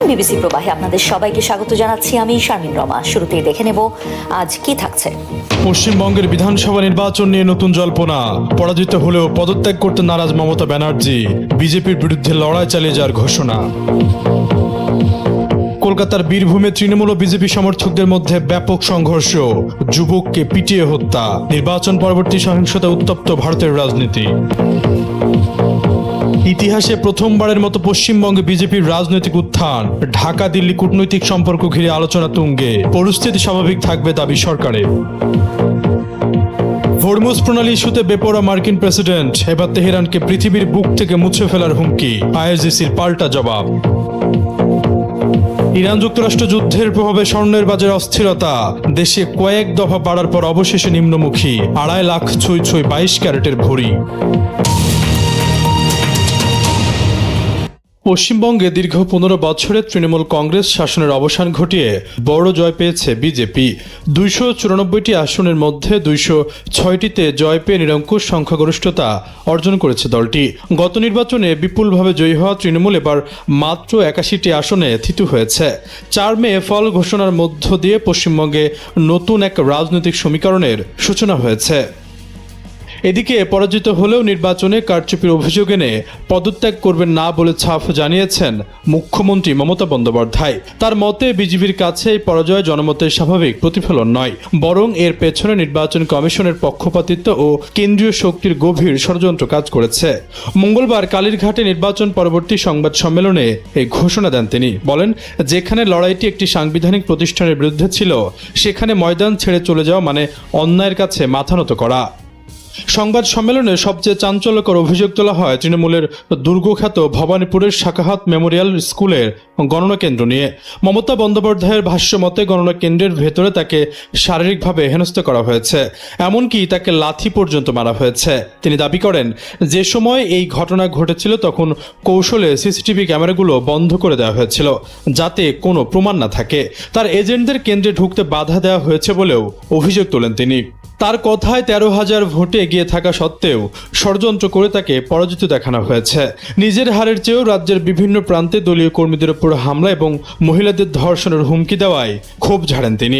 BBC প্রবাহে আপনাদের সবাইকে স্বাগত জানাচ্ছি আমি শারমিন রমা। শুরুতেই দেখে নেব আজ কি থাকছে। পশ্চিমবঙ্গের বিধানসভা নির্বাচন নিয়ে নতুন জল্পনা। পরাজিত হলেও পদত্যাগ করতে নারাজ মমতা ব্যানার্জি, বিজেপির বিরুদ্ধে লড়াই চালিয়ে যাওয়ার ঘোষণা। কলকাতার বীরভূমে তৃণমূল ও বিজেপি সমর্থকদের মধ্যে ব্যাপক সংঘর্ষ, যুবককে পিটিয়ে হত্যা। নির্বাচন পরবর্তী সহিংসতা উত্তপ্ত ভারতের রাজনীতি। ইতিহাসে প্রথমবারের মতো পশ্চিমবঙ্গে বিজেপির রাজনৈতিক উত্থান। ঢাকা দিল্লি কূটনৈতিক সম্পর্ক ঘিরে আলোচনা তুঙ্গে। পরিস্থিতি স্বাভাবিক থাকবে দাবি সরকারের। হরমুজ প্রণালী ইস্যুতে বেপরোয়া মার্কিন প্রেসিডেন্ট, এবার তেহরানকে পৃথিবীর বুক থেকে মুছে ফেলার হুমকি। আইএসিসির পাল্টা জবাব। ইরান যুক্তরাষ্ট্র যুদ্ধের প্রভাবে স্বর্ণের বাজারে অস্থিরতা। দেশে কয়েক দফা বাড়ার পর অবশেষে নিম্নমুখী। 2.5 লাখ ছুঁই 22 ক্যারেটের ভরি। পশ্চিমবঙ্গে দীর্ঘ 15 বছরে তৃণমূল কংগ্রেস শাসনের অবসান ঘটিয়ে বড় জয় পেয়েছে বিজেপি। 294টি আসনের মধ্যে 206টিতে জয় পেয়ে নিরঙ্কুশ সংখ্যাগরিষ্ঠতা অর্জন করেছে দলটি। গত নির্বাচনে বিপুলভাবে জয়ী হওয়া তৃণমূল এবার মাত্র 81টি আসনে থিতু হয়েছে। 4 মে ফল ঘোষণার মধ্য দিয়ে পশ্চিমবঙ্গে নতুন এক রাজনৈতিক সমীকরণের সূচনা হয়েছে। এদিকে পরাজিত হলেও নির্বাচনে কারচুপির অভিযোগ এনে পদত্যাগ করবেন না বলে ছাফ জানিয়েছেন মুখ্যমন্ত্রী মমতা বন্দ্যোপাধ্যায়। তার মতে বিজেপির কাছে এই পরাজয় জনমতের স্বাভাবিক প্রতিফলন নয়, বরং এর পেছনে নির্বাচন কমিশনের পক্ষপাতিত্ব ও কেন্দ্রীয় শক্তির গভীর ষড়যন্ত্র কাজ করেছে। মঙ্গলবার কালীরঘাটে নির্বাচন পরবর্তী সংবাদ সম্মেলনে এই ঘোষণা দেন তিনি। বলেন, যেখানে লড়াইটি একটি সাংবিধানিক প্রতিষ্ঠানের বিরুদ্ধে ছিল, সেখানে ময়দান ছেড়ে চলে যাওয়া মানে অন্যায়ের কাছে মাথা নত করা। সংবাদ সম্মেলনে সবচেয়ে চাঞ্চল্যকর অভিযোগ তোলা হয় তৃণমূলের দুর্গখ্যাত ভবানীপুরের শাখাহাত মেমোরিয়াল স্কুলের গণনা কেন্দ্র নিয়ে। মমতা বন্দ্যোপাধ্যায়ের ভাষ্য মতে গণনা কেন্দ্রের ভেতরে তাকে শারীরিকভাবে হেনস্থা করা হয়েছে, এমনকি তাকে লাথি পর্যন্ত মারা হয়েছে। তিনি দাবি করেন, যে সময় এই ঘটনা ঘটেছিল তখন কৌশলে সিসিটিভি ক্যামেরাগুলো বন্ধ করে দেওয়া হয়েছিল, যাতে কোনো প্রমাণ না থাকে। তার এজেন্টদের কেন্দ্রে ঢুকতে বাধা দেওয়া হয়েছে বলেও অভিযোগ তোলেন তিনি। তার কথায় 13,000 ভোটে এগিয়ে থাকা সত্ত্বেও ষড়যন্ত্র করে তাকে পরাজিত দেখানো হয়েছে। নিজের হারের চেয়েও রাজ্যের বিভিন্ন প্রান্তে দলীয় কর্মীদের উপর হামলা এবং মহিলাদের ধর্ষণের হুমকি দেওয়ায় ক্ষোভ ঝাড়েন তিনি।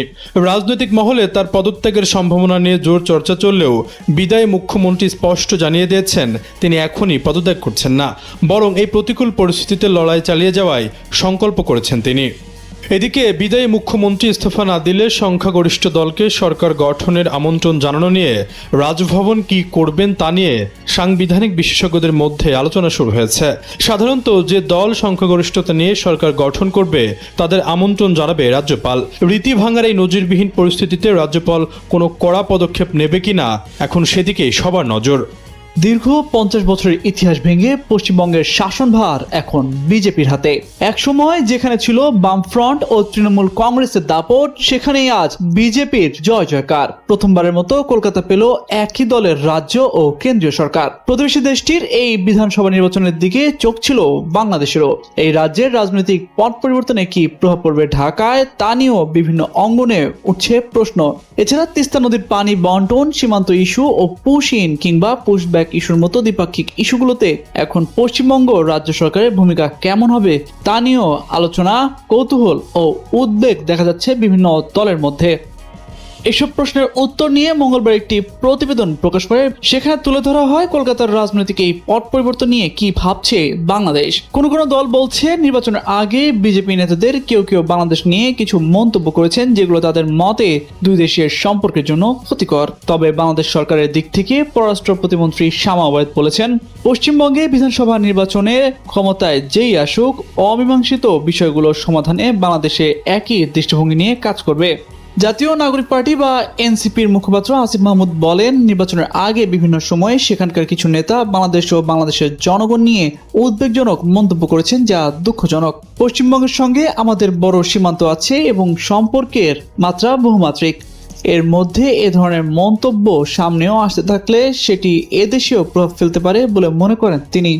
রাজনৈতিক মহলে তার পদত্যাগের সম্ভাবনা নিয়ে জোর চর্চা চললেও বিদায়ী মুখ্যমন্ত্রী স্পষ্ট জানিয়ে দিয়েছেন তিনি এখনই পদত্যাগ করছেন না, বরং এই প্রতিকূল পরিস্থিতিতে লড়াই চালিয়ে যাওয়ায় সংকল্প করেছেন তিনি। এদিকে বিদায়ী মুখ্যমন্ত্রী ইস্তফা না দিলে সংখ্যাগরিষ্ঠ দলকে সরকার গঠনের আমন্ত্রণ জানানো নিয়ে রাজভবন কি করবেন তা নিয়ে সাংবিধানিক বিশেষজ্ঞদের মধ্যে আলোচনা শুরু হয়েছে। সাধারণত যে দল সংখ্যাগরিষ্ঠতা নিয়ে সরকার গঠন করবে তাদের আমন্ত্রণ জানাবে রাজ্যপাল। রীতি ভাঙার এই নজিরবিহীন পরিস্থিতিতে রাজ্যপাল কোনো কড়া পদক্ষেপ নেবে কিনা এখন সেদিকেই সবার নজর। দীর্ঘ 50 বছরের ইতিহাস ভেঙে পশ্চিমবঙ্গের শাসনভার এখন বিজেপির হাতে। একসময় যেখানে ছিল বামফ্রন্ট ও তৃণমূল কংগ্রেসের দাপট, সেখানেই আজ বিজেপির জয় জয়কার। প্রথমবারের মতো কলকাতা পেল একই দলের রাজ্য ও কেন্দ্রীয় সরকার। প্রতিবেশী দেশটির এই বিধানসভা নির্বাচনের দিকে চোখ ছিল বাংলাদেশেরও। এই রাজ্যের রাজনৈতিক পট পরিবর্তনে কি প্রভাব পড়বে ঢাকায়, তা নিয়েও বিভিন্ন অঙ্গনে উঠছে প্রশ্ন। এছাড়া তিস্তা নদীর পানি বন্টন, সীমান্ত ইস্যু ও পুশ-ইন কিংবা পুশব্যাক ইস্যুর মতো দ্বিপাক্ষিক ইস্যুগুলোতে এখন পশ্চিমবঙ্গ রাজ্য সরকারের ভূমিকা কেমন হবে তা নিয়েও আলোচনা, কৌতূহল ও উদ্বেগ দেখা যাচ্ছে বিভিন্ন দলের মধ্যে। এসব প্রশ্নের উত্তর নিয়ে মঙ্গলবার একটি প্রতিবেদন প্রকাশ করে সেখানে তুলে ধরা হয় কলকাতার রাজনৈতিক এই পট পরিবর্তন নিয়ে কি ভাবছে বাংলাদেশ। কোনো কোনো দল বলছে নির্বাচনের আগে বিজেপি নেতাদের কেউ কেউ বাংলাদেশ নিয়ে কিছু মন্তব্য করেছেন যেগুলো তাদের মতে দুই দেশের সম্পর্কের জন্য ক্ষতিকর। তবে বাংলাদেশ সরকারের দিক থেকে পররাষ্ট্র প্রতিমন্ত্রী শামা ওয়াজেদ বলেছেন, পশ্চিমবঙ্গে বিধানসভা নির্বাচনে ক্ষমতায় যেই আসুক অমীমাংসিত বিষয়গুলোর সমাধানে বাংলাদেশে একই দৃষ্টিভঙ্গি নিয়ে কাজ করবে। জাতীয় নাগরিক পার্টি বা এনসিপির মুখপাত্র আসিফ মাহমুদ বলেন, নির্বাচনের আগে বিভিন্ন সময়ে সেখানকার কিছু নেতা বাংলাদেশ ও বাংলাদেশের জনগণ নিয়ে উদ্বেগজনক মন্তব্য করেছেন, যা দুঃখজনক। পশ্চিমবঙ্গের সঙ্গে আমাদের বড় সীমান্ত আছে এবং সম্পর্কের মাত্রা বহুমাত্রিক। এর মধ্যে এ ধরনের মন্তব্য সামনেও আসতে থাকলে সেটি এদেশেও প্রভাব ফেলতে পারে বলে মনে করেন তিনি।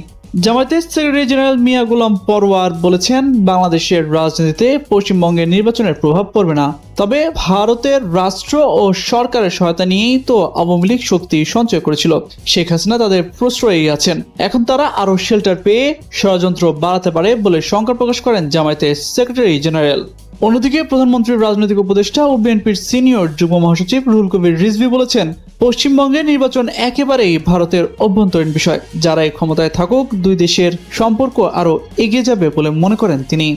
জামায়াতের সেক্রেটারি জেনারেল মিয়া গোলাম পরওয়ার বলেছেন, বাংলাদেশের রাজনীতিতে পশ্চিমবঙ্গের নির্বাচনের প্রভাব পড়বে না, তবে ভারতের রাষ্ট্র ও সরকারের সহায়তা নিয়েই তো আওয়ামী লীগ শক্তি সঞ্চয় করেছিল। শেখ হাসিনা তাদের প্রশ্রয়েই আছেন। এখন তারা আরো শেল্টার পেয়ে ষড়যন্ত্র বাড়াতে পারে বলে শঙ্কা প্রকাশ করেন জামায়াতের সেক্রেটারি জেনারেল। অন্যদিকে প্রধানমন্ত্রীর রাজনৈতিক উপদেষ্টা ও বিএনপির সিনিয়র যুগ্ম মহাসচিব রুহুল কবির রিজভী বলেছেন, পশ্চিমবঙ্গের নির্বাচন একেবারেই ভারতের অভ্যন্তরীণ বিষয়। যারাই ক্ষমতায় থাকুক, দুই দেশের সম্পর্ক আরো এগিয়ে যাবে বলে মনে করেন তিনি।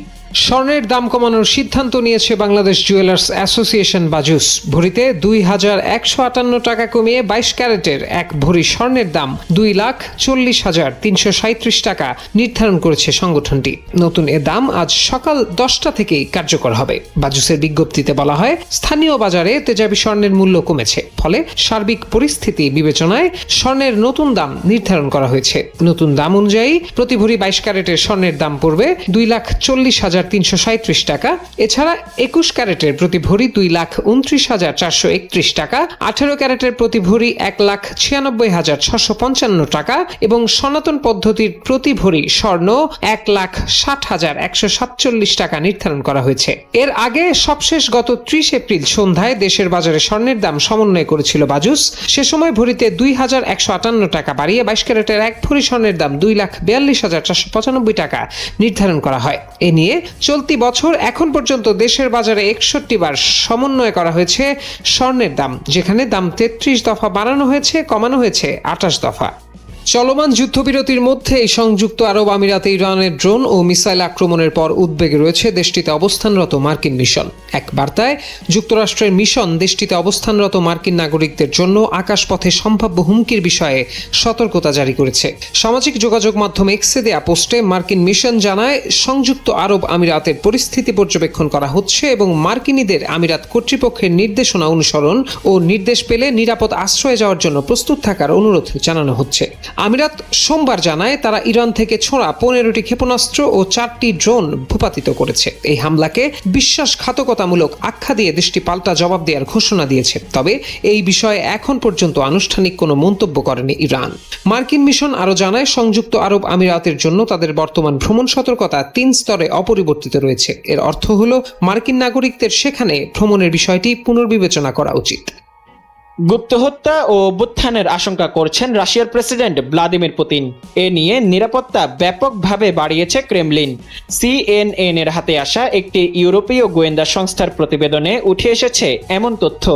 স্বর্ণের দাম কমানোর সিদ্ধান্ত নিয়েছে বাংলাদেশ জুয়েলার্স অ্যাসোসিয়েশন বাজুস। ভরিতে 2,158 টাকা কমিয়ে 22 ক্যারেটের এক ভরি স্বর্ণের দাম 2,40,337 টাকা নির্ধারণ করেছে সংগঠনটি। নতুন এ দাম আজ সকাল 10টা থেকেই কার্যকর হবে। বাজুসের বিজ্ঞপ্তিতে বলা হয়, স্থানীয় বাজারে তেজাবি স্বর্ণের মূল্য কমেছে, ফলে সার্বিক পরিস্থিতি বিবেচনায় স্বর্ণের নতুন দাম নির্ধারণ করা হয়েছে। নতুন দাম অনুযায়ী প্রতি ভরি 22 ক্যারেটের স্বর্ণের দাম পড়বে 2,40,337 টাকা। এছাড়া 21 ক্যারেটের প্রতি ভরি 2,29,431 টাকা, 18 ক্যারেটের প্রতি ভরি 1,96,655 টাকা এবং সনাতন পদ্ধতির প্রতি ভরি স্বর্ণ 1,60,147 টাকা নির্ধারণ করা হয়েছে। এর আগে সবশেষ গত 30 এপ্রিল সন্ধ্যায় দেশের বাজারে স্বর্ণের দাম সমন্বয় করেছিল বাজুস। সে সময় ভরিতে 2,158 টাকা বাড়িয়ে 22 ক্যারেটের এক ভরি স্বর্ণের দাম 2,42,495 টাকা নির্ধারণ করা হয়। এ নিয়ে চলতি বছর এখন পর্যন্ত দেশের বাজারে 61 বার সমন্বয় করা হয়েছে স্বর্ণের দাম, যেখানে দাম 33 দফা বাড়ানো হয়েছে, কমানো হয়েছে 28 দফা। চলমান যুদ্ধবিরতির মধ্যেই সংযুক্ত আরব আমিরাতে ইরানের ড্রোন ও মিসাইল আক্রমণের পর উদ্বেগে রয়েছে দেশটিতে অবস্থানরত মার্কিন মিশন। এক বার্তায় যুক্তরাষ্ট্রের মিশন দেশটিতে অবস্থানরত মার্কিন নাগরিকদের জন্য আকাশপথে সম্ভাব্য হুমকির বিষয়ে সতর্কতা জারি করেছে। সামাজিক যোগাযোগ মাধ্যম এক্সে দেয়া পোস্টে মার্কিন মিশন জানায়, সংযুক্ত আরব আমিরাতের পরিস্থিতি পর্যবেক্ষণ করা হচ্ছে এবং মার্কিনীদের আমিরাত কর্তৃপক্ষের নির্দেশনা অনুসরণ ও নির্দেশ পেলে নিরাপদ আশ্রয়ে যাওয়ার জন্য প্রস্তুত থাকার অনুরোধ জানানো হচ্ছে। আমিরাত সোমবার জানায়, তারা ইরান থেকে ছোড়া 15টি ক্ষেপণাস্ত্র ও 4টি ড্রোন ভূপাতিত করেছে। এই হামলাকে বিশ্বাসঘাতকতামূলক আখ্যা দিয়ে দেশটি পাল্টা জবাব দেওয়ার ঘোষণা দিয়েছে। তবে এই বিষয়ে এখন পর্যন্ত আনুষ্ঠানিক কোনো মন্তব্য করেনি ইরান। মার্কিন মিশন আরও জানায়, সংযুক্ত আরব আমিরাতের জন্য তাদের বর্তমান ভ্রমণ সতর্কতা 3 স্তরে অপরিবর্তিত রয়েছে। এর অর্থ হলো, মার্কিন নাগরিকদের সেখানে ভ্রমণের বিষয়টি পুনর্বিবেচনা করা উচিত। গুপ্ত হত্যা ও অভ্যুত্থানের আশঙ্কা করছেন রাশিয়ার প্রেসিডেন্ট ভ্লাদিমির পুতিন। এ নিয়ে নিরাপত্তা ব্যাপকভাবে বাড়িয়েছে ক্রেমলিন। CNN এর হাতে আসা একটি ইউরোপীয় গোয়েন্দা সংস্থার প্রতিবেদনে উঠে এসেছে এমন তথ্য।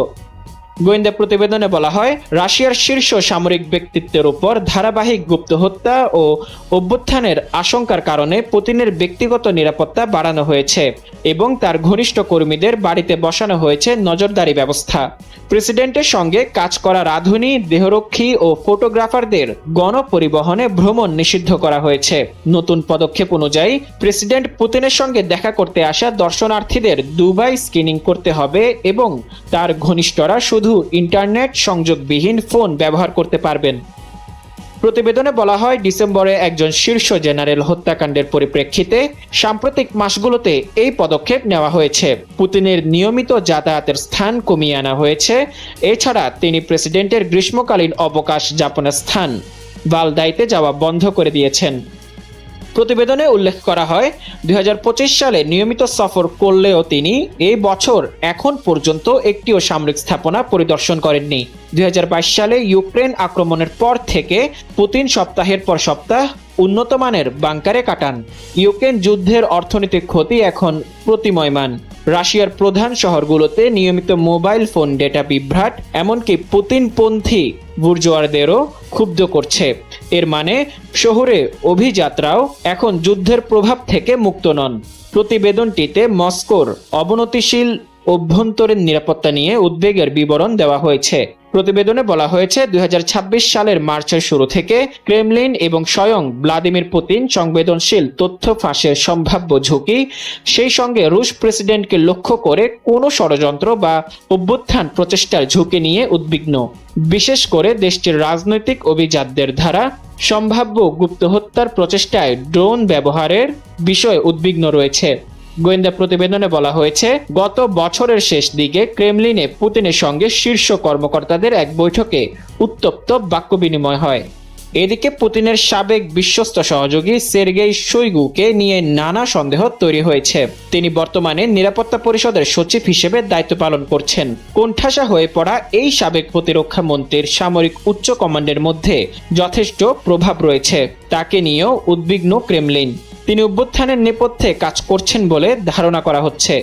গোয়েন্দা প্রতিবেদনে বলা হয়, রাশিয়ার শীর্ষ সামরিক ব্যক্তিত্বের উপর ধারাবাহিক গুপ্ত হত্যা ও অভ্যুত্থানের আশঙ্কার কারণে পুতিনের ব্যক্তিগত নিরাপত্তা বাড়ানো হয়েছে এবং তার ঘনিষ্ঠ কর্মীদের বাড়িতে বসানো হয়েছে নজরদারি ব্যবস্থা। প্রেসিডেন্টের সঙ্গে কাজ করা রাঁধুনি, দেহরক্ষী ও ফটোগ্রাফারদের গণপরিবহনে ভ্রমণ নিষিদ্ধ করা হয়েছে। নতুন পদক্ষেপ অনুযায়ী প্রেসিডেন্ট পুতিনের সঙ্গে দেখা করতে আসা দর্শনার্থীদের দুবাই স্ক্রিনিং করতে হবে এবং তার ঘনিষ্ঠরা শুধু ইন্টারনেট সংযোগবিহীন ফোন ব্যবহার করতে পারবেন। প্রতিবেদনে বলা হয়, ডিসেম্বরে একজন শীর্ষ জেনারেল হত্যাকাণ্ডের পরিপ্রেক্ষিতে সাম্প্রতিক মাসগুলোতে এই পদক্ষেপ নেওয়া হয়েছে। পুতিনের নিয়মিত যাতায়াতের স্থান কমিয়ে আনা হয়েছে। এছাড়া তিনি প্রেসিডেন্টের গ্রীষ্মকালীন অবকাশ যাপনের স্থান ভালদাইতে যাওয়া বন্ধ করে দিয়েছেন। প্রতিবেদনে উল্লেখ করা হয়, 2025 সালে নিয়মিত সফর করলেও তিনি এই বছর এখন পর্যন্ত একটিও সামরিক স্থাপনা পরিদর্শন করেননি। 2022 সালে ইউক্রেন আক্রমণের পর থেকে পুতিন সপ্তাহের পর সপ্তাহ উন্নত মানের বাংকারে কাটান। ইউক্রেন যুদ্ধের অর্থনৈতিক ক্ষতি এখন প্রতিময়মান। রাশিয়ার প্রধান শহরগুলোতে নিয়মিত মোবাইল ফোন ডেটা বিভ্রাট এমনকি পুতিনপন্থী বুর্জোয়ারদেরও ক্ষুব্ধ করছে। এর মানে শহরে অভিযাত্রাও এখন যুদ্ধের প্রভাব থেকে মুক্ত নন। প্রতিবেদনটিতে মস্কোর অবনতিশীল অভ্যন্তরীণ নিরাপত্তা নিয়ে উদ্বেগের বিবরণ দেওয়া হয়েছে। প্রতিবেদনে বলা হয়েছে, 2026 সালের মার্চের শুরু থেকে ক্রেমলিন এবং স্বয়ং ভ্লাদিমির পুতিন সংবেদনশীল তথ্য ফাঁসের সম্ভাব্য ঝুঁকি, সেই সঙ্গে রুশ প্রেসিডেন্টকে লক্ষ্য করে কোনো ষড়যন্ত্র বা অভ্যুত্থান প্রচেষ্টার ঝুঁকি নিয়ে উদ্বিগ্ন। বিশেষ করে দেশটির রাজনৈতিক অভিজাতদের দ্বারা সম্ভাব্য গুপ্ত হত্যার প্রচেষ্টায় ড্রোন ব্যবহারের বিষয়ে উদ্বিগ্ন রয়েছে। গোয়েন্দা প্রতিবেদনে বলা হয়েছে, গত বছরের শেষ দিকে ক্রেমলিনে পুতিনের সঙ্গে শীর্ষ কর্মকর্তাদের এক বৈঠকে উত্তপ্ত বাক্য বিনিময় হয়। এদিকে পুতিনের সাবেক বিশ্বস্ত সহযোগী সের্গেই শোইগুকে নিয়ে নানা সন্দেহ তৈরি হয়েছে। তিনি বর্তমানে নিরাপত্তা পরিষদের সচিব হিসেবে দায়িত্ব পালন করছেন। কোণঠাসা হয়ে পড়া এই সাবেক প্রতিরক্ষা মন্ত্রীর সামরিক উচ্চ কমান্ডের মধ্যে যথেষ্ট প্রভাব রয়েছে। তাকে নিয়েও উদ্বিগ্ন ক্রেমলিন। তিনি অভ্যুত্থানের নেপথ্যে কাজ করছেন বলে ধারণা করা হচ্ছে।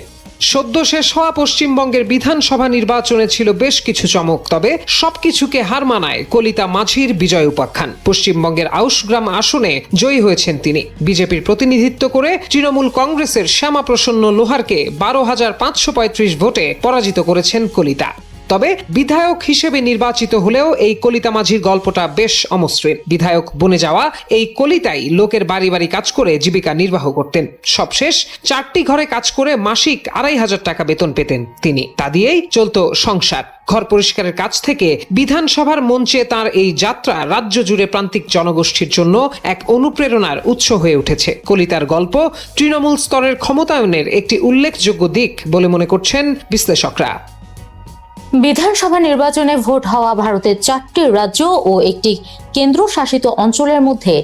সদ্য শেষ হওয়া পশ্চিমবঙ্গের বিধানসভা নির্বাচনে ছিল বেশ কিছু চমক, তবে সবকিছুকে হার মানায় কলিতা মাঝির বিজয় উপাখ্যান। পশ্চিমবঙ্গের আউশগ্রাম আসনে জয়ী হয়েছেন তিনি। বিজেপির প্রতিনিধিত্ব করে তৃণমূল কংগ্রেসের শ্যামাপ্রসন্ন লোহারকে 12,535 ভোটে পরাজিত করেছেন কলিতা। তবে বিধায়ক হিসেবে নির্বাচিত হলেও এই কলিতা মাঝির গল্পটা বেশ অমসৃণ। বিধায়ক বনে যাওয়া এই কলিতাই লোকের বাড়ি বাড়ি কাজ করে জীবিকা নির্বাহ করতেন। সবশেষ 4টি ঘরে কাজ করে মাসিক 2,500 টাকা বেতন পেতেন তিনি। তা দিয়েই চলতো সংসার। ঘর পরিষ্কারের কাজ থেকে বিধানসভার মঞ্চে তার এই যাত্রা রাজ্য জুড়ে প্রান্তিক জনগোষ্ঠীর জন্য এক অনুপ্রেরণার উৎস হয়ে উঠেছে। কলিতার গল্প তৃণমূল স্তরের ক্ষমতায়নের একটি উল্লেখযোগ্য দিক বলে মনে করছেন বিশ্লেষকরা। বিধানসভা নির্বাচনে ভোট হওয়া ভারতের 4টি রাজ্য ও একটি কেন্দ্রশাসিত অঞ্চলের মধ্যে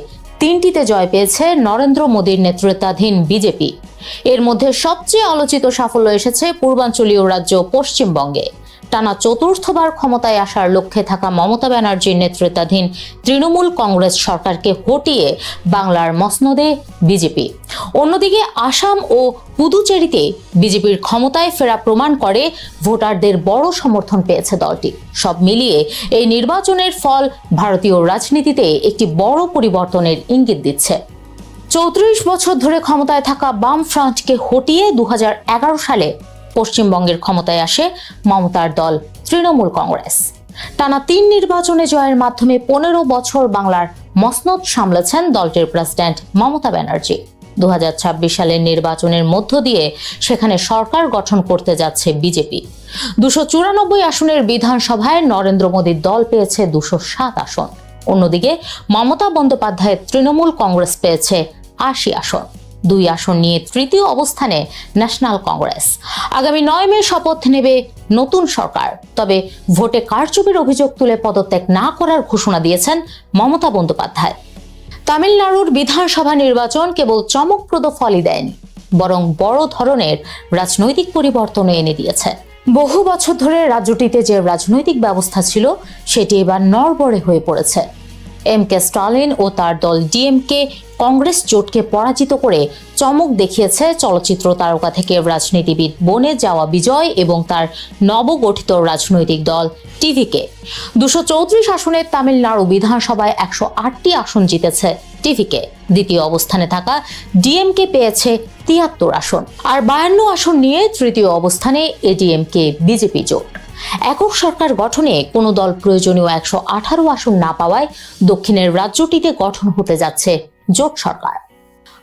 3টিতে জয় পেয়েছে নরেন্দ্র মোদীর নেতৃত্বাধীন বিজেপি। এর মধ্যে সবচেয়ে আলোচিত সাফল্য এসেছে পূর্বাঞ্চলীয় রাজ্য পশ্চিমবঙ্গে। টানা 4র্থবার ক্ষমতায় আসার লক্ষ্যে থাকা মমতা ব্যানার্জির নেতৃত্বাধীন তৃণমূল কংগ্রেস সরকারকে হটিয়ে বাংলার মসনদে বিজেপি। অন্যদিকে আসাম ও পুদুচেরিতে বিজেপির ক্ষমতায় ফেরা প্রমাণ করে ভোটারদের বড় সমর্থন পেয়েছে দলটি। সব মিলিয়ে এই নির্বাচনের ফল ভারতীয় রাজনীতিতে একটি বড় পরিবর্তনের ইঙ্গিত দিচ্ছে। 34 বছর ধরে ক্ষমতায় থাকা বাম ফ্রন্টকে হটিয়ে 2011 সালে পশ্চিমবঙ্গের ক্ষমতায় আসে মমতার দল তৃণমূল কংগ্রেস। টানা 3 নির্বাচনে জয়ের মাধ্যমে 15 বছর বাংলার মসনদ সামলেছেন দলটির প্রেসিডেন্ট মমতা ব্যানার্জি। 2026 সালের নির্বাচনের মধ্য দিয়ে সেখানে সরকার গঠন করতে যাচ্ছে বিজেপি। 294 আসনের বিধানসভায় নরেন্দ্র মোদীর দল পেয়েছে 207 আসন। অন্যদিকে মমতা বন্দ্যোপাধ্যায়ের তৃণমূল কংগ্রেস পেয়েছে 80 আসন। 2 আসন নিয়ে তৃতীয় অবস্থানে ন্যাশনাল কংগ্রেস। আগামী 9 মে শপথ নেবে নতুন সরকার। তবে ভোটে কারচুপির অভিযোগ তুলে পদত্যাগ না করার ঘোষণা দিয়েছেন মমতা বন্দ্যোপাধ্যায়। তামিলনাড়ুর বিধানসভা নির্বাচন কেবল চমকপ্রদ ফলই দেয়নি, বরং বড় ধরনের রাজনৈতিক পরিবর্তন এনে দিয়েছে। বহু বছর ধরে রাজ্যটিতে যে রাজনৈতিক ব্যবস্থা ছিল সেটি এবার নড়বড়ে হয়ে পড়েছে। এমকে স্টালিন ও তার দল ডিএমকে কংগ্রেস জোটকে পরাজিত করে চমক দেখিয়েছে চলচ্চিত্র তারকা থেকে রাজনীতিবিদ বনে যাওয়া বিজয় এবং তার নবগঠিত রাজনৈতিক দল টিভিকে। 234 আসনের তামিলনাড়ু বিধানসভায় 108টি আসন জিতেছে টিভিকে। দ্বিতীয় অবস্থানে থাকা ডিএমকে পেয়েছে 73 আসন, আর 52 আসন নিয়ে তৃতীয় অবস্থানে এডিএমকে বিজেপি জোট। একক সরকার গঠনে কোনো দল প্রয়োজনীয় 118 আসন না পাওয়ায় দক্ষিণের রাজ্যটিতে গঠন হতে যাচ্ছে জোট সরকার।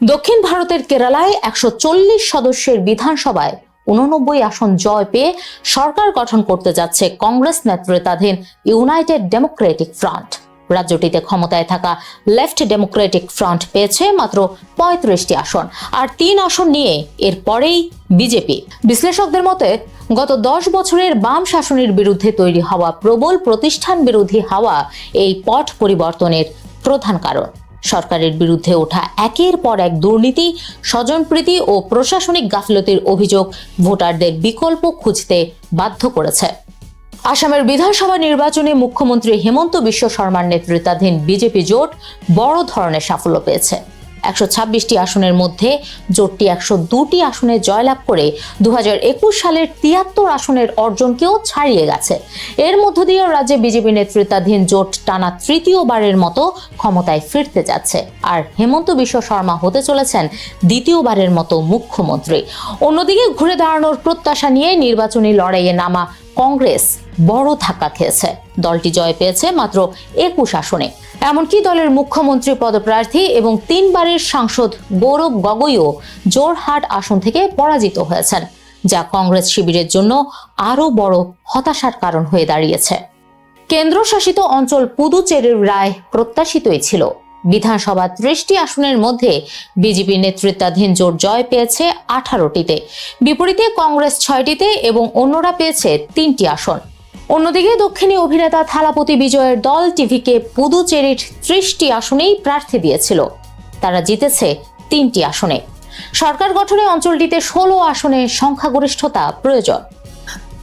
দক্ষিণ ভারতের কেরালায় 140 সদস্যের বিধানসভায় 89 আসন জয় পেয়ে সরকার গঠন করতে যাচ্ছে কংগ্রেস নেতৃত্বাধীন ইউনাইটেড ডেমোক্রেটিক ফ্রন্ট। রাজ্যটিতে ক্ষমতায় থাকা লেফট ডেমোক্রেটিক ফ্রন্ট পেয়েছে মাত্র 35টি আসন, আর 3 আসন নিয়ে এর পরেই বিজেপি। বিশ্লেষকদের মতে গত 10 বছরের বাম শাসনের বিরুদ্ধে তৈরি হওয়া প্রবল প্রতিষ্ঠান বিরোধী হাওয়া এই পট পরিবর্তনের প্রধান কারণ। সরকারের বিরুদ্ধে ওঠা একের পর এক দুর্নীতি, স্বজনপ্রীতি ও প্রশাসনিক গাফিলতির অভিযোগ ভোটারদের বিকল্প খুঁজতে বাধ্য করেছে। আসামের বিধানসভা নির্বাচনে মুখ্যমন্ত্রী হেমন্ত বিশ্ব শর্মার নেতৃত্বাধীন বিজেপি জোট বড় ধরনের সাফল্য পেয়েছে। 126টি আসনের মধ্যে জোটটি 102টি আসনে জয়লাভ করে 2021 সালের 73 আসনের অর্জনকেও ছাড়িয়ে গেছে। এর মধ্য দিয়ে রাজ্যে বিজেপি নেতৃত্বাধীন জোট টানা তৃতীয়বারের মতো ক্ষমতায় ফিরতে যাচ্ছে, আর হেমন্ত বিশ্ব শর্মা হতে চলেছেন দ্বিতীয়বারের মতো মুখ্যমন্ত্রী। অন্যদিকে ঘুরে দাঁড়ানোর প্রত্যাশা নিয়ে নির্বাচনী লড়াইয়ে নামা কংগ্রেস বড় ধাক্কা খেয়েছে। দলটি জয় পেয়েছে মাত্র 21 আসনে। এমনকি দলের মুখ্যমন্ত্রী পদপ্রার্থী এবং 3 বারের সাংসদ গৌরব গগৈও জোরহাট আসন থেকে পরাজিত হয়েছেন, যা কংগ্রেস শিবিরের জন্য আরও বড় হতাশার কারণ হয়ে দাঁড়িয়েছে। কেন্দ্রশাসিত অঞ্চল পুদুচেরির রায় প্রত্যাশিতই ছিল। বিধানসভা 30টি আসনের মধ্যে বিজেপি নেতৃত্বাধীন জোট জয় পেয়েছে 18টিতে, বিপরীতে কংগ্রেস 6টিতে এবং অন্যরা পেয়েছে 3টি আসন। অন্যদিকে দক্ষিণী অভিনেতা থালাপতি বিজয়ের দল টিভিকে পুদুচেরির 30টি আসনেই প্রার্থী দিয়েছিল। তারা জিতেছে 3টি আসনে। সরকার গঠনে অঞ্চলটিতে 16 আসনে সংখ্যাগরিষ্ঠতা প্রয়োজন।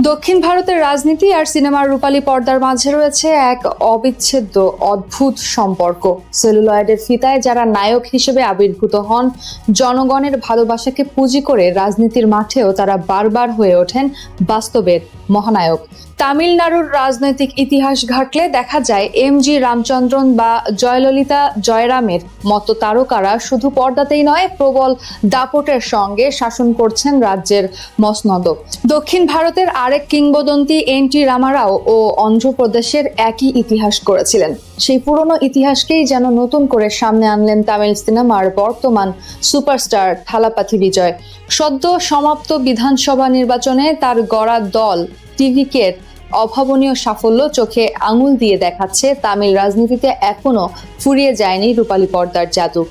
দক্ষিণ ভারতের রাজনীতি আর সিনেমার রূপালী পর্দার মাঝে রয়েছে এক অবিচ্ছেদ্য অদ্ভুত সম্পর্ক। সেলুলয়েডের ফিতায় যারা নায়ক হিসেবে আবির্ভূত হন, জনগণের ভালোবাসাকে পুঁজি করে রাজনীতির মাঠেও তারা বারবার হয়ে ওঠেন বাস্তবের মহানায়ক। তামিলনাড়ুর রাজনৈতিক ইতিহাস ঘাটলে দেখা যায় এমজি রামচন্দ্রন বা জয়ললিতা জয়রামের মতো তারকারা শুধু পর্দাতেই নয়, প্রবল দাপটের সঙ্গে শাসন করছেন রাজ্যের মসনদ। দক্ষিণ ভারতের আরেক কিংবদন্তি এনটি রামারাও ও অন্ধ্রপ্রদেশের একই ইতিহাস করেছিলেন। সেই পুরনো ইতিহাসকেই যেন নতুন করে সামনে আনলেন তামিল সিনেমার বর্তমান সুপারস্টার থালাপাথি বিজয়। সদ্য সমাপ্ত বিধানসভা নির্বাচনে তার গড়া দল টিভিকে অভাবনীয় সাফল্য চোখে আঙুল দিয়ে দেখাচ্ছে তামিল রাজনীতিতে এখনো ফুরিয়ে যায়নি রূপালী পর্দার জাদু।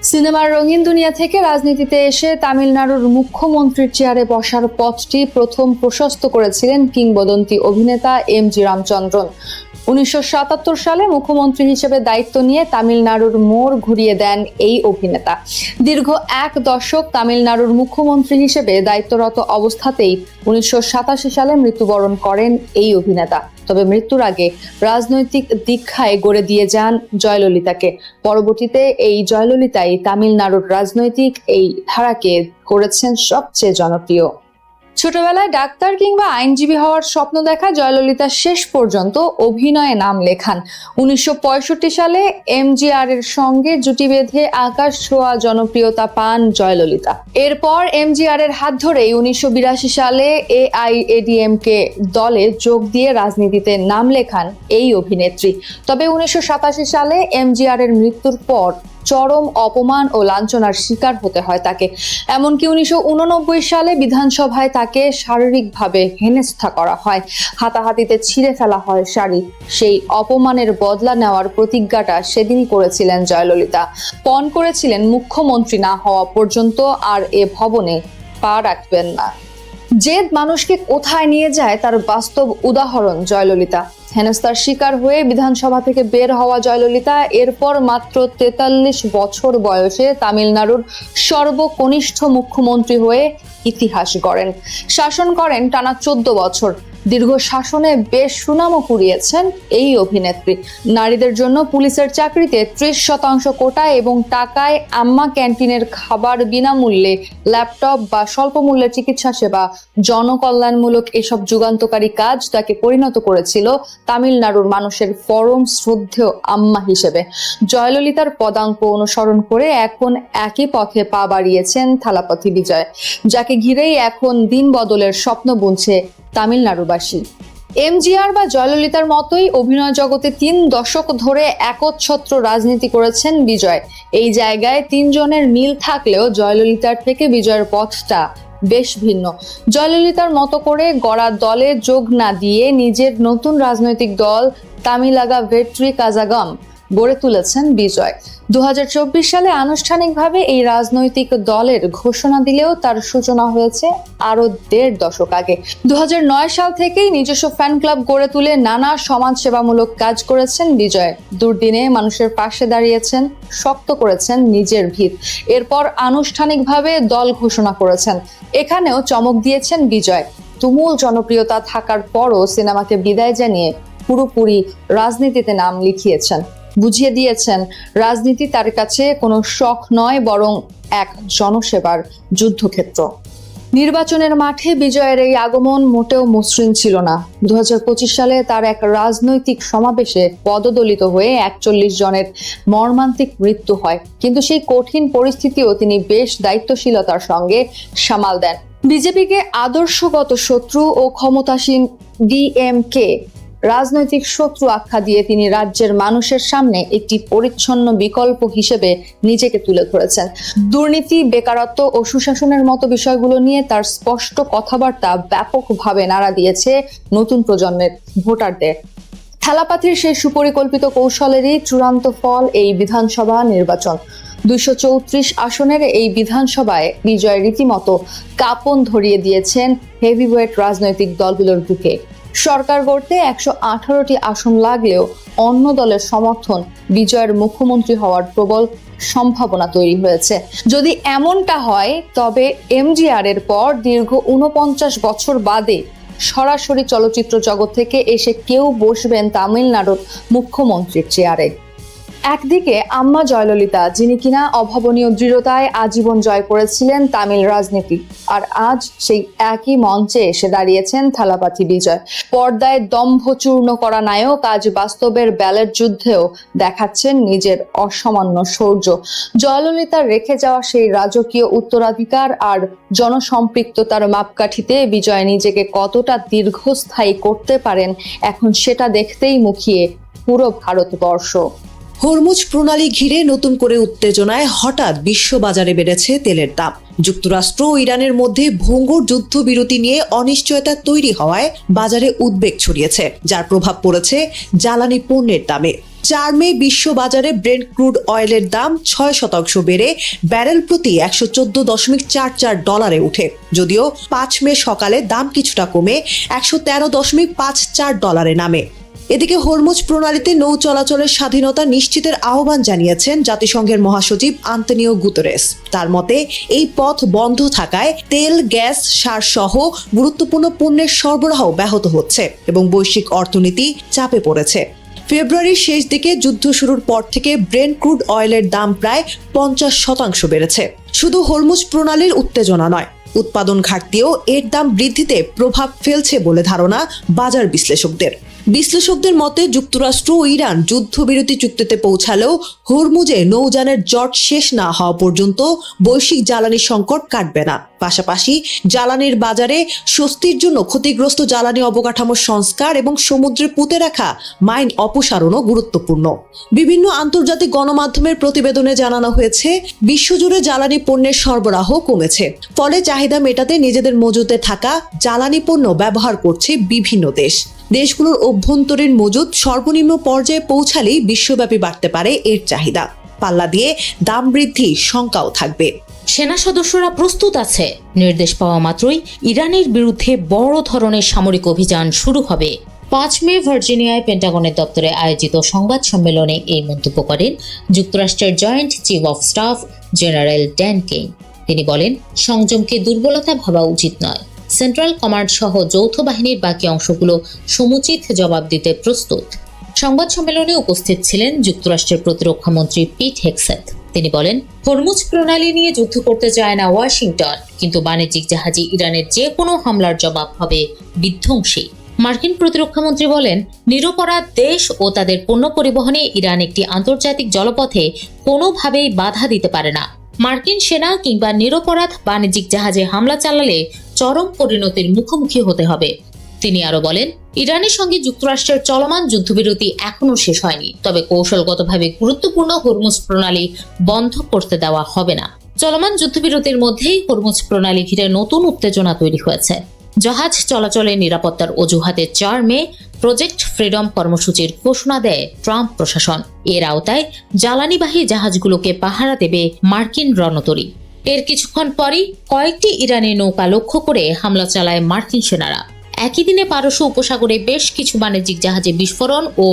সিনেমার রঙিন দুনিয়া থেকে রাজনীতিতে এসে তামিলনাড়ুর মুখ্যমন্ত্রীর চেয়ারে বসার পথটি প্রথম প্রশস্ত করেছিলেন কিংবদন্তি অভিনেতা এমজি রামচন্দ্রন। 1977 সালে মুখ্যমন্ত্রী হিসেবে দায়িত্ব নিয়ে তামিলনাড়ুর মোড় ঘুরিয়ে দেন এই অভিনেতা। দীর্ঘ 1 দশক তামিলনাড়ুর মুখ্যমন্ত্রী হিসেবে দায়িত্বরত অবস্থাতেই 1987 সালে মৃত্যুবরণ করেন এই অভিনেতা। তবে মৃত্যুর আগে রাজনৈতিক দীক্ষায় গড়ে দিয়ে যান জয়ললিতাকে। পরবর্তীতে এই জয়ললিতাই তামিলনাড়ুর রাজনৈতিক এই ধারাকে করেছেন সবচেয়ে জনপ্রিয়। ছোটবেলায় ডাক্তার কিংবা আইনজীবী হওয়ার স্বপ্ন দেখা জয়ললিতা শেষ পর্যন্ত অভিনয়ে নাম লেখান। 1965 সালে এমজিআর এর সঙ্গে জুটি বেঁধে আকাশ ছোঁয়া জনপ্রিয়তা পান জয়ললিতা। এরপর এমজিআর এর হাত ধরেই 1982 সালে এআইএডিএমকে দলে যোগ দিয়ে রাজনীতিতে নাম লেখান এই অভিনেত্রী। তবে 1987 সালে এমজিআর এর মৃত্যুর পর চরম অপমান ও লাঞ্ছনার শিকার হতে হয় তাকে। এমনকি 1989 সালে বিধানসভায় তাকে শারীরিকভাবে হেনস্থা করা হয়, হাতাহাতিতে ছিঁড়ে ফেলা হয় শাড়ি। সেই অপমানের বদলা নেওয়ার প্রতিজ্ঞাটা সেদিনই করেছিলেন জয়ললিতা। পণ করেছিলেন মুখ্যমন্ত্রী না হওয়া পর্যন্ত আর এ ভবনে পা রাখবেন না। জেদ মানুষকে কোথায় নিয়ে যায় তার বাস্তব উদাহরণ জয়ললিতা। হেনস্থার শিকার হয়ে বিধানসভা থেকে বের হওয়া জয়ললিতা এরপর মাত্র 43 বছর বয়সে তামিলনাড়ুর সর্বকনিষ্ঠ মুখ্যমন্ত্রী হয়ে ইতিহাস গড়েন। শাসন করেন টানা 14 বছর। দীর্ঘ শাসনে বেশ সুনামও কুড়িয়েছেন এই অভিনেত্রী। নারীদের জন্য পুলিশের চাকরিতে 30% কোটা এবং টাকায় আম্মা ক্যান্টিনের খাবার বিনামূল্যে, ল্যাপটপ বা স্বল্প মূল্যের চিকিৎসা সেবা, জনকল্যাণমূলক এসব যুগান্তকারী কাজ তাকে পরিণত করেছিল তামিলনাড়ুর মানুষের পরম শ্রদ্ধেয় আম্মা হিসেবে। জয়ললিতার পদাঙ্ক অনুসরণ করে এখন একই পথে পা বাড়িয়েছেন থালাপতি বিজয়, যাকে ঘিরেই এখন দিন বদলের স্বপ্ন বুনছে তামিলনাড়ুবাসী। এমজিআর বা জয়ললিতার মতোই অভিনয় জগতে 3 দশক ধরে একচ্ছত্র রাজনীতি করেছেন বিজয়। এই জায়গায় 3 জনের মিল থাকলেও জয়ললিতার থেকে বিজয়ের পথটা বেশ ভিন্ন। জয়ললিতার মতো করে গড়া দলে যোগ না দিয়ে নিজের নতুন রাজনৈতিক দল তামিলাগা ভেট্রি কাজাগাম গড়ে তুলেছেন বিজয়। 2024 সালে আনুষ্ঠানিকভাবে এই রাজনৈতিক দলের ঘোষণা দিলেও তার সূচনা হয়েছে আরো 1.5 দশক আগে। 2009 সাল থেকেই নিজস্ব ফ্যান ক্লাব গড়ে তুলে নানা সমাজসেবামূলক কাজ করেছেন বিজয়। দুর্দিনে মানুষের পাশে দাঁড়িয়েছেন, শক্ত করেছেন নিজের ভিত। এরপর আনুষ্ঠানিকভাবে দল ঘোষণা করেছেন। এখানেও চমক দিয়েছেন বিজয়। তুমুল জনপ্রিয়তা থাকার পরও সিনেমাকে বিদায় জানিয়ে পুরোপুরি রাজনীতিতে নাম লিখিয়েছেন। বুঝিয়ে দিয়েছেন রাজনীতি তার কাছে কোনো শখ নয়, বরং এক জনসেবার যুদ্ধক্ষেত্র। নির্বাচনের মাঠে বিজয়ের এই আগমন মোটেও মসৃণ ছিল না। 2025 সালে তার এক রাজনৈতিক সমাবেশে পদদলিত হয়ে 41 জনের মর্মান্তিক মৃত্যু হয়, কিন্তু সেই কঠিন পরিস্থিতিও তিনি বেশ দায়িত্বশীলতার সঙ্গে সামাল দেন। বিজেপিকে আদর্শগত শত্রু ও ক্ষমতাসীন ডিএমকে রাজনৈতিক শত্রু আখ্যা দিয়ে তিনি রাজ্যের মানুষের সামনে একটি পরিচ্ছন্ন বিকল্প হিসেবে নিজেকে তুলে ধরেছেন। দুর্নীতি, বেকারত্ব ও সুশাসনের মতো বিষয়গুলো নিয়ে তার স্পষ্ট কথাবার্তা ব্যাপকভাবে নাড়া দিয়েছে নতুন প্রজন্মের ভোটারদের। থালাপাথির সেই সুপরিকল্পিত কৌশলেরই চূড়ান্ত ফল এই বিধানসভা নির্বাচন। 234 আসনের এই বিধানসভায় বিজয় রীতিমতো কাঁপন ধরিয়ে দিয়েছেন হেভিওয়েট রাজনৈতিক দলগুলোর বুকে। সরকার গড়তে 118টি আসন লাগলেও অন্য দলের সমর্থন বিজয়ের মুখ্যমন্ত্রী হওয়ার প্রবল সম্ভাবনা তৈরি হয়েছে। যদি এমনটা হয় তবে এমজিআর এর পর দীর্ঘ 49 বছর বাদে সরাসরি চলচ্চিত্র জগৎ থেকে এসে কেউ বসবেন তামিলনাড়ুর মুখ্যমন্ত্রীর চেয়ারে। একদিকে আম্মা জয়ললিতা, যিনি কিনা অভাবনীয় দৃঢ়তায় আজীবন জয় করেছিলেন তামিল রাজনীতি, আর আজ সেই একই মঞ্চে এসে দাঁড়িয়েছেন থালাপাতি বিজয়। পর্দায় দম্ভচূর্ণ করা নায়ক আজ বাস্তবের ব্যালেট যুদ্ধেও দেখাচ্ছেন নিজের অসামান্য শৌর্য। জয়ললিতার রেখে যাওয়া সেই রাজকীয় উত্তরাধিকার আর জনসম্পৃক্ততার মাপকাঠিতে বিজয় নিজেকে কতটা দীর্ঘস্থায়ী করতে পারেন, এখন সেটা দেখতেই মুখিয়ে পুরো ভারতবর্ষ। হরমুজ প্রণালী ঘিরে নতুন করে উত্তেজনায় হঠাৎ বিশ্ববাজারে বেড়েছে তেলের দাম। যুক্তরাষ্ট্র ও ইরানের মধ্যে ভঙ্গুর যুদ্ধবিরতি নিয়ে অনিশ্চয়তা তৈরি হওয়ায় বাজারে উদ্বেগ ছড়িয়েছে, যার প্রভাব পড়েছে জ্বালানি পণ্যের দামে। 4 মে বিশ্ববাজারে ব্রেন্ট ক্রুড অয়েলের দাম 6% বেড়ে ব্যারেল প্রতি $114.44 উঠে, যদিও 5 মে সকালে দাম কিছুটা কমে $113.54 নামে। এদিকে হরমুজ প্রণালীতে নৌ চলাচলের স্বাধীনতা নিশ্চিতের আহ্বান জানিয়েছেন জাতিসংঘের মহাসচিব আন্তোনিও গুতেরেস। তার মতে এই পথ বন্ধ থাকায় তেল, গ্যাস, সার সহ গুরুত্বপূর্ণ পণ্যের সরবরাহ ব্যাহত হচ্ছে এবং বৈশ্বিক অর্থনীতি চাপে পড়েছে। ফেব্রুয়ারির শেষ দিকে যুদ্ধ শুরুর পর থেকে ব্রেন্ট ক্রুড অয়েলের দাম প্রায় 50% বেড়েছে। শুধু হরমুজ প্রণালীর উত্তেজনা নয়, উৎপাদন ঘাটতিও এর দাম বৃদ্ধিতে প্রভাব ফেলছে বলে ধারণা বাজার বিশ্লেষকদের মতে যুক্তরাষ্ট্র ও ইরান যুদ্ধবিরতি চুক্তিতে পৌঁছালেও হরমুজে নৌযানের জট শেষ না হওয়া পর্যন্ত বৈশ্বিক জ্বালানি সংকট কাটবে না। পাশাপাশি জ্বালানির বাজারে স্বস্তির জন্য ক্ষতিগ্রস্ত জ্বালানি অবকাঠামো সংস্কার এবং সমুদ্রে পুঁতে রাখা মাইন অপসারণও গুরুত্বপূর্ণ। বিভিন্ন আন্তর্জাতিক গণমাধ্যমের প্রতিবেদনে জানানো হয়েছে বিশ্বজুড়ে জ্বালানি পণ্যের সরবরাহ কমেছে, ফলে চাহিদা মেটাতে নিজেদের মজুতে থাকা জ্বালানি পণ্য ব্যবহার করছে বিভিন্ন দেশগুলোর অভ্যন্তরীণ মজুদ সর্বনিম্ন পর্যায়ে পৌঁছালেই বিশ্বব্যাপী বাড়তে পারে এর চাহিদা। পাল্লা দিয়ে দাম বৃদ্ধির শঙ্কাও থাকবে। সেনা সদস্যরা প্রস্তুত আছে। নির্দেশ পাওয়া মাত্রই ইরানের বিরুদ্ধে বড় ধরনের সামরিক অভিযান শুরু হবে। 5 মে ভার্জিনিয়ায় পেন্টাগনের দপ্তরে আয়োজিত সংবাদ সম্মেলনে এই মন্তব্য করেন যুক্তরাষ্ট্রের joint chief of staff general Dan Kane. তিনি বলেন, সংযমকে দুর্বলতা ভাবা উচিত নয়। সেন্ট্রাল কমান্ড সহ যৌথ বাহিনীর বাকি অংশগুলো সমুচিত জবাব দিতে প্রস্তুত। সংবাদ সম্মেলনে উপস্থিত ছিলেন যুক্তরাষ্ট্রের প্রতিরক্ষা মন্ত্রী পিট হেগসেথ। তিনি বলেন, হরমুজ প্রণালী নিয়ে যুদ্ধ করতে চায় না ওয়াশিংটন, কিন্তু বাণিজ্যিক জাহাজে ইরানের যে কোনো হামলার জবাব হবে বিধ্বংসী। মার্কিন প্রতিরক্ষা মন্ত্রী বলেন, নিরপরাধ দেশ ও তাদের পণ্য পরিবহনে ইরান একটি আন্তর্জাতিক জলপথে কোনোভাবেই বাধা দিতে পারে না। মার্কিন সেনা কিংবা নিরপরাধ বাণিজ্যিক জাহাজে হামলা চালালে চরম পরিণতির মুখোমুখি হতে হবে। তিনি আরো বলেন, ইরানের সঙ্গে যুক্তরাষ্ট্রের চলমান যুদ্ধবিরতি এখনো শেষ হয়নি, তবে কৌশলগতভাবে গুরুত্বপূর্ণ হরমুজ প্রণালী বন্ধ করতে দেওয়া হবে না। চলমান যুদ্ধবিরতির মধ্যেই হরমুজ প্রণালী ঘিরে নতুন উত্তেজনা তৈরি হয়েছে। জাহাজ চলাচলের নিরাপত্তার অজুহাতে 4 মে প্রজেক্ট ফ্রিডম কর্মসূচির ঘোষণা দেয় ট্রাম্প প্রশাসন। এর আওতায় জ্বালানিবাহী জাহাজগুলোকে পাহারা দেবে মার্কিন রণতরী। এর কিছুক্ষণ পরই কয়েকটি ইরানি নৌকা লক্ষ্য করে হামলা চালায় মার্কিন সেনারা। একই দিনে পারস্য উপসাগরে বেশ কিছু বাণিজ্যিক জাহাজে বিস্ফোরণ ও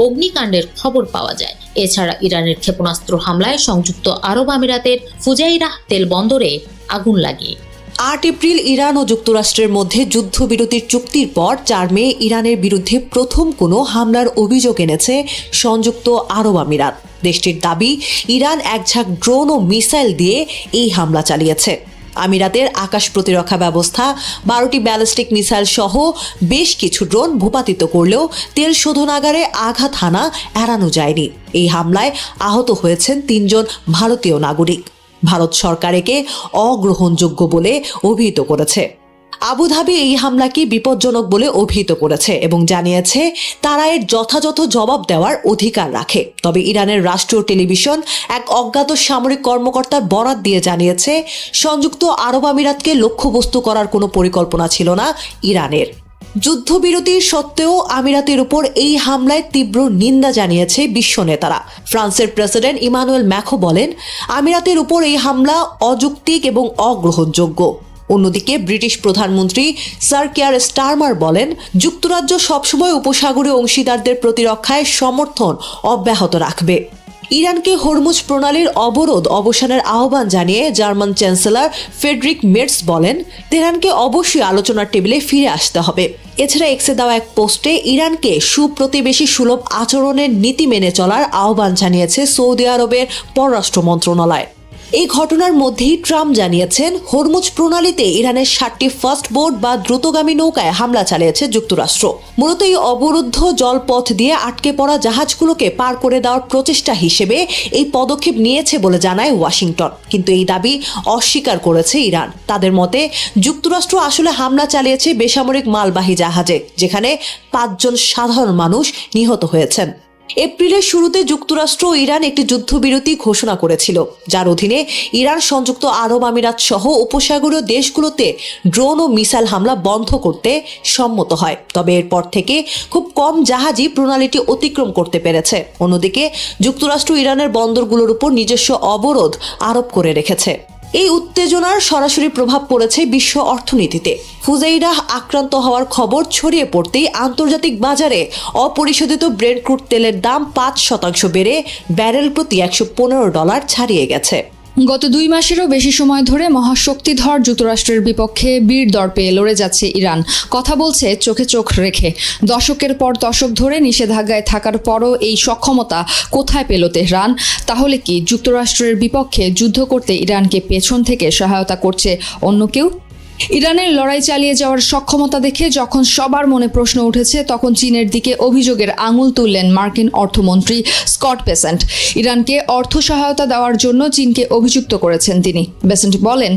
অগ্নিকাণ্ডের খবর পাওয়া যায়। এছাড়া ইরানের ক্ষেপণাস্ত্র হামলায় সংযুক্ত আরব আমিরাতের ফুজাইরাহ তেল বন্দরে আগুন লাগে। 8 এপ্রিল ইরান ও যুক্তরাষ্ট্রের মধ্যে যুদ্ধবিরতির চুক্তির পর 4 মে ইরানের বিরুদ্ধে প্রথম কোনো হামলার অভিযোগ এনেছে সংযুক্ত আরব আমিরাত। দেশটির দাবি, ইরান একঝাঁক ড্রোন ও মিসাইল দিয়ে এই হামলা চালিয়েছে। আমিরাতের আকাশ প্রতিরক্ষা ব্যবস্থা 12টি ব্যালিস্টিক মিসাইল সহ বেশ কিছু ড্রোন ভূপাতিত করলেও তেল শোধনাগারে আঘাত হানা এড়ানো যায়নি। এই হামলায় আহত হয়েছেন 3 জন ভারতীয় নাগরিক। ভারত সরকার একে অগ্রহণযোগ্য বলে অভিহিত করেছে। আবুধাবি এই হামলাকে বিপজ্জনক বলে অভিহিত করেছে এবং জানিয়েছে তারা এর যথাযথ জবাব দেওয়ার অধিকার রাখে। তবে ইরানের রাষ্ট্রীয় টেলিভিশন এক অজ্ঞাত সামরিক কর্মকর্তার বরাত দিয়ে জানিয়েছে, সংযুক্ত আরব আমিরাতকে লক্ষ্যবস্তু করার কোনো পরিকল্পনা ছিল না ইরানের। যুদ্ধবিরতির সত্ত্বেও আমিরাতের উপর এই হামলায় তীব্র নিন্দা জানিয়েছে বিশ্ব নেতারা। ফ্রান্সের প্রেসিডেন্ট ইমানুয়েল ম্যাখো বলেন, আমিরাতের উপর এই হামলা অযৌক্তিক এবং অগ্রহণযোগ্য। অন্যদিকে ব্রিটিশ প্রধানমন্ত্রী স্যার কেয়ার স্টারমার বলেন, যুক্তরাজ্য সবসময় উপসাগরীয় অংশীদারদের প্রতিরক্ষায় সমর্থন অব্যাহত রাখবে। ইরানকে হরমুজ প্রণালীর অবরোধ অবসানের আহ্বান জানিয়ে জার্মান চ্যান্সেলর ফ্রেডরিক মের্টস বলেন, তেহরানকে অবশ্যই আলোচনার টেবিলে ফিরে আসতে হবে। এছাড়া এক্সে দেওয়া এক পোস্টে ইরানকে সুপ্রতিবেশী সুলভ আচরণের নীতি মেনে চলার আহ্বান জানিয়েছে সৌদি আরবের পররাষ্ট্র মন্ত্রণালয়। এই ঘটনার মধ্যেই ট্রাম্প জানিয়েছেন, হরমুজ প্রণালীতে ইরানের 7টি ফাস্ট বোট বা দ্রুতগামী নৌকায় হামলা চালিয়েছে যুক্তরাষ্ট্র। মূলত এই অবরুদ্ধ জলপথ দিয়ে আটকে পড়া জাহাজগুলোকে পার করে দেওয়ার প্রচেষ্টা হিসেবে এই পদক্ষেপ নিয়েছে বলে জানায় ওয়াশিংটন। কিন্তু এই দাবি অস্বীকার করেছে ইরান। তাদের মতে, যুক্তরাষ্ট্র আসলে হামলা চালিয়েছে বেসামরিক মালবাহী জাহাজে, যেখানে 5 জন সাধারণ মানুষ নিহত হয়েছেন। এপ্রিলের শুরুতে যুক্তরাষ্ট্র ও ইরান একটি যুদ্ধবিরতি ঘোষণা করেছিল, যার অধীনে ইরান সংযুক্ত আরব আমিরাত সহ উপসাগরীয় দেশগুলোতে ড্রোন ও মিসাইল হামলা বন্ধ করতে সম্মত হয়। তবে এরপর থেকে খুব কম জাহাজই প্রণালীটি অতিক্রম করতে পেরেছে। অন্যদিকে যুক্তরাষ্ট্র ইরানের বন্দরগুলোর উপর নিজস্ব অবরোধ আরোপ করে রেখেছে। এই উত্তেজনার সরাসরি প্রভাব পড়েছে বিশ্ব অর্থনীতিতে। ফুজাইরাহ আক্রান্ত হওয়ার খবর ছড়িয়ে পড়তেই আন্তর্জাতিক বাজারে অপরিশোধিত ব্রেন্ট ক্রুড তেলের দাম 5% বেড়ে ব্যারেল প্রতি $115 ছাড়িয়ে গেছে। গত 2 মাসেরও বেশি সময় ধরে মহাশক্তিধর যুক্তরাষ্ট্রের বিপক্ষে বীর দর্পে লড়ে যাচ্ছে ইরান। কথা বলছে চোখে চোখ রেখে। দশকের পর দশক ধরে নিষেধাজ্ঞায় থাকার পরও এই সক্ষমতা কোথায় পেল তেহরান? তাহলে কি যুক্তরাষ্ট্রের বিপক্ষে যুদ্ধ করতে ইরানকে পেছন থেকে সহায়তা করছে অন্য কেউ? ইরানের লড়াই চালিয়ে যাওয়ার সক্ষমতা দেখে যখন সবার মনে প্রশ্ন উঠেছে, তখন চীনের দিকে অভিযোগের আঙুল তুললেন মার্কিন অর্থমন্ত্রী স্কট বেসেন্ট। ইরানকে অর্থ সহায়তা দেওয়ার জন্য চীনকে অভিযুক্ত করেছেন তিনি। বেসেন্ট বলেন,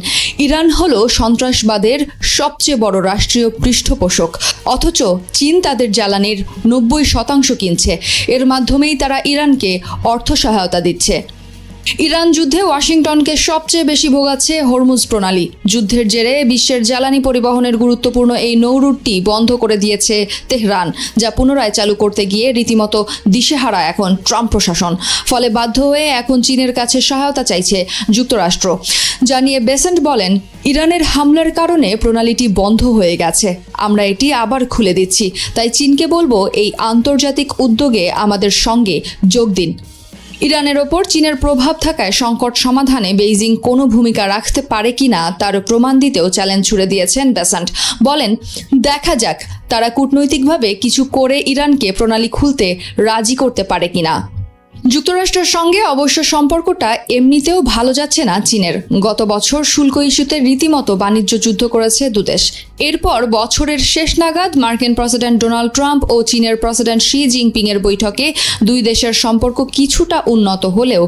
ইরান হলো সন্ত্রাসবাদের সবচেয়ে বড় রাষ্ট্রীয় পৃষ্ঠপোষক, অথচ চীন তাদের জ্বালানির 90% কিনছে। এর মাধ্যমেই তারা ইরানকে অর্থ সহায়তা দিচ্ছে। ইরান যুদ্ধে ওয়াশিংটনকে সবচেয়ে বেশি ভোগাচ্ছে হরমুজ প্রণালী। যুদ্ধের জেরে বিশ্বের জ্বালানি পরিবহনের গুরুত্বপূর্ণ এই নৌরুটটি বন্ধ করে দিয়েছে তেহরান, যা পুনরায় চালু করতে গিয়ে রীতিমতো দিশেহারা এখন ট্রাম্প প্রশাসন। ফলে বাধ্য হয়ে এখন চীনের কাছে সহায়তা চাইছে যুক্তরাষ্ট্র। জানিয়ে বেসেন্ট বলেন, ইরানের হামলার কারণে প্রণালীটি বন্ধ হয়ে গেছে। আমরা এটি আবার খুলে দিচ্ছি। তাই চীনকে বলবো, এই আন্তর্জাতিক উদ্যোগে আমাদের সঙ্গে যোগ দিন। ইরানের ওপর চীনের প্রভাব থাকায় সংকট সমাধানে বেইজিং কোনো ভূমিকা রাখতে পারে কিনা তার প্রমাণ দিতেও চ্যালেঞ্জ ছুড়ে দিয়েছেন বেসান্ট। বলেন, দেখা যাক তারা কূটনৈতিকভাবে কিছু করে ইরানকে প্রণালী খুলতে রাজি করতে পারে কিনা। যুক্তরাষ্ট্রের সঙ্গে অবশ্য সম্পর্কটা এমনিতেও ভালো যাচ্ছে না চীনের। গত বছর শুল্ক ইস্যুতে রীতিমতো বাণিজ্য যুদ্ধ করেছে দুদেশ। এরপর বছরের শেষ নাগাদ মার্কিন প্রেসিডেন্ট ডোনাল্ড ট্রাম্প ও চীনের প্রেসিডেন্ট শি জিনপিং এর বৈঠকে দুই দেশের সম্পর্ক কিছুটা উন্নত হলেও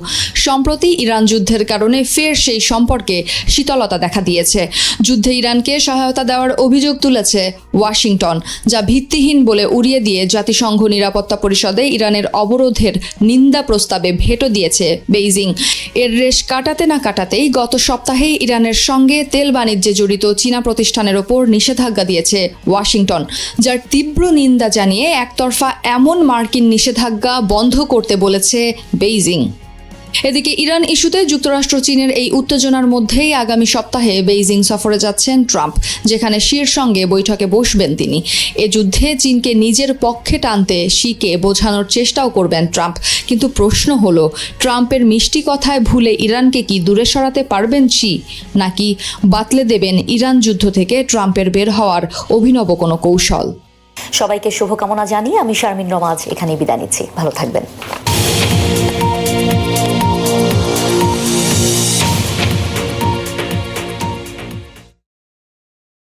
সম্প্রতি ইরান যুদ্ধের কারণে ফের সেই সম্পর্কে শীতলতা দেখা দিয়েছে। যুদ্ধে ইরানকে সহায়তা দেওয়ার অভিযোগ তুলেছে ওয়াশিংটন, যা ভিত্তিহীন বলে উড়িয়ে দিয়ে জাতিসংঘ নিরাপত্তা পরিষদে ইরানের অবরোধের নিন্দা প্রস্তাবে ভেটো দিয়েছে বেইজিং। এর রেশ কাটাতে না কাটাতেই গত সপ্তাহেই ইরানের সঙ্গে তেল বাণিজ্যে জড়িত চীনা প্রতিষ্ঠানের ওপর নিষেধাজ্ঞা দিয়েছে ওয়াশিংটন, যার তীব্র নিন্দা জানিয়ে একতরফা এমন মার্কিন নিষেধাজ্ঞা বন্ধ করতে বলেছে বেইজিং। এদিকে ইরান ইস্যুতে যুক্তরাষ্ট্র চীনের এই উত্তেজনার মধ্যেই আগামী সপ্তাহে বেইজিং সফরে যাচ্ছেন ট্রাম্প, যেখানে শির সঙ্গে বৈঠকে বসবেন তিনি। এ যুদ্ধে চীনকে নিজের পক্ষে টানতে শিকে বোঝানোর চেষ্টাও করবেন ট্রাম্প। কিন্তু প্রশ্ন হলো, ট্রাম্পের মিষ্টি কথায় ভুলে ইরানকে কি দূরে সরাতে পারবেন শি, নাকি বাতলে দেবেন ইরান যুদ্ধ থেকে ট্রাম্পের বের হওয়ার অভিনব কোনো কৌশল? সবাইকে শুভকামনা জানিয়ে আমি শারমিন রমাজ এখানেই বিদায় নিচ্ছি। ভালো থাকবেন।